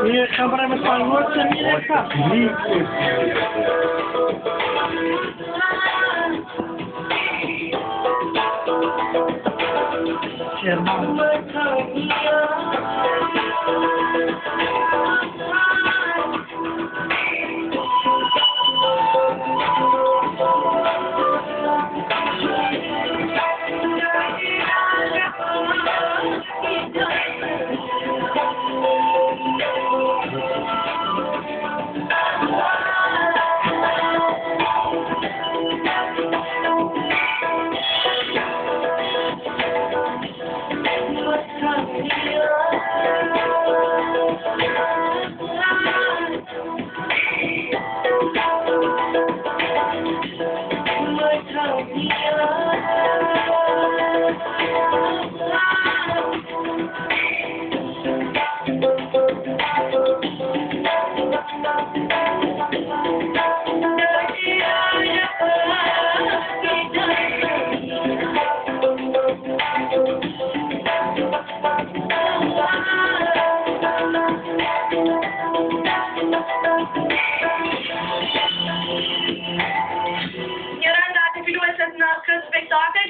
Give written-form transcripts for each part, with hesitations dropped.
Nie, kamera me palmur se nie ka.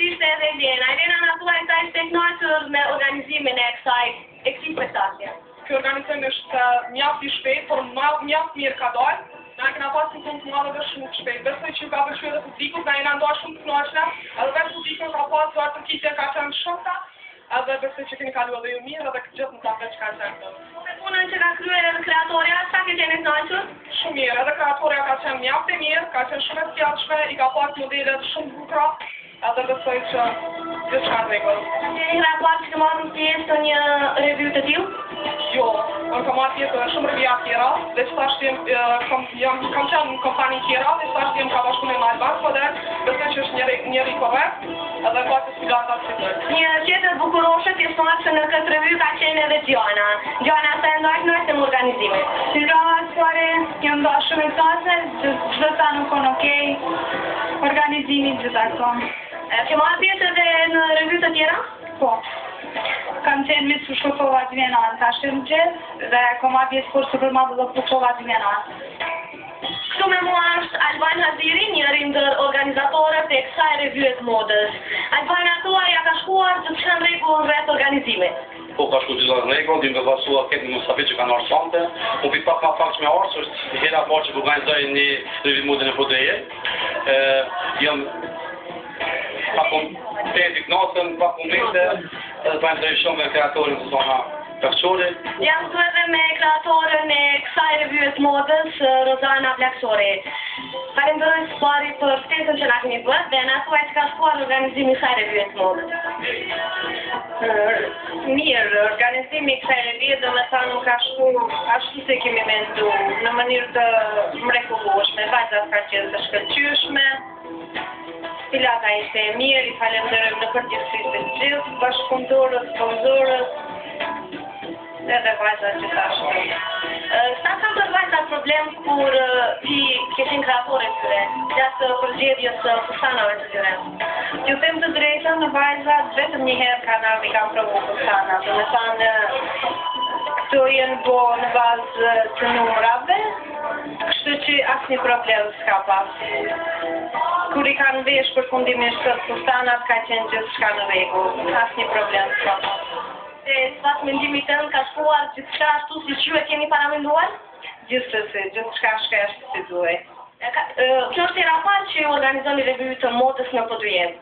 Ishte edhe Elena. Elena na thua kësaj spektakël me organizimin e kësaj spektakli. Ky organizim është mjaft I shpejt, por mjaft mirë ka dalë. Na kena pasur një punë të madhe dhe shumë të shpejt. Besoj që ka pëlqyer edhe publikut, na jena ndoshta shumë të kënaqura. Edhe vetë publiku ka pasur atë tërkitje ka qenë shokta. Edhe besoj që keni kaluar edhe ju mirë edhe këtë gjithë në tapet që ka qenë. Me punën që ka kryer kreatorja, sa ke qenë kënaqur? Shumë mirë, edhe kreatorja ka qenë mjaft e mirë, ka qenë shumë e sjellshme, I ka pasur modele shumë të bukura. Edhe besoj që gjithçka në rregull. Keni raporti që marrë pjesë në një revue të tillë? Jo, unë kam marrë pjesë në shumë revue tjera, dhe kam qenë në kompani tjera, dhe çfarë jem ka bashkëpunim me Alban, por besoj që është njëri korrekt, edhe ka të sfidata të tjera. Një tjetër bukuroshe të që në këtë revue ka qenë edhe Gjana. Gjana sa e ndajnë në organizimin. Si fare, jam ndoshta shumë e kënaqur, çdo sa nuk kon okej. Organizimi gjithashtu. Ke marrë pjesë edhe në revue të tjera? Po. Kam qenë me Shkopova Zmianan, tash në gjithë, dhe kam marrë pjesë kur supermodel dhe Shkopova Zmianan. Këtu me mua është Alban Haziri, njëri ndër organizatorët e kësaj revue të modës. Alban, thua ja ka shkuar gjithçka në rregull rreth organizimit. Po ka shku gjitha në rregull, dim të pasua këtë musafir që kanë arsante. Po pi pak ma fakt me ars, është hera parë që organizoj një revue modën e Podreje. Jam pakon teti knasën, pakon vete, edhe të ndërë shumë me kreatorin të zona Plakçori. Jam këtu edhe me kreatorën e kësaj revue të modës, Rozana Plakçori. Falenderoj së pari për ftesën që na keni bërë dhe na thuaj që ka shkuar organizimi I kësaj revue të modës. Mirë, organizimi I kësaj revue domethënë nuk ka shkuar ashtu se kemi menduar, në mënyrë të mrekullueshme, vajzat kanë qenë të shkëlqyeshme. Pilata ishte e mirë, I falenderojmë në përgjithësi të gjithë, bashkëpunëtorët, sponsorët, edhe vajzat që tashmë. Sa kanë për vajzat problem kur I kishin kreatore të tyre, gjatë përgjedhjes së fustanave të tyre? Ju them të drejtën, vajzat vetëm një herë kanë provu fustana, domethënë këto janë bo në bazë të numrave, kështu që asnjë problem s'ka pas. Kur I kanë vesh përfundimisht fustanat ka qenë gjithçka në rregull, asnjë problem s'ka pas. Sipas mendimit tënd ka shkuar gjithçka ashtu siç ju e keni paramenduar? Gjithsesi, gjithçka shka ashtu si duhet. Kjo është era parë që organizoni reviju të modës në Podujevë.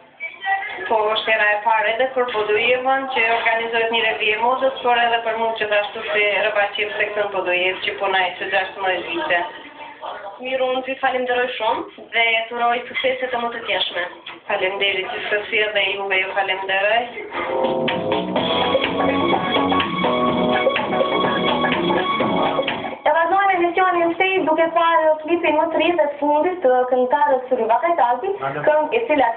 Po, është era e parë edhe për Podujevën që organizohet një revije modës, por edhe për mund që ashtu si rëbaqim seksion Podujevë që punaj që 16 vite. Miru, unë të falenderoj shumë dhe të uroj sukseset të më të tjeshme. Falenderit që Sofia dhe juve ju falenderoj. E vazhdojmë emisionin shtej duke parë klipin më të ri dhe të fundit të këngëtarës Sulliva Kajtati, këngë e cila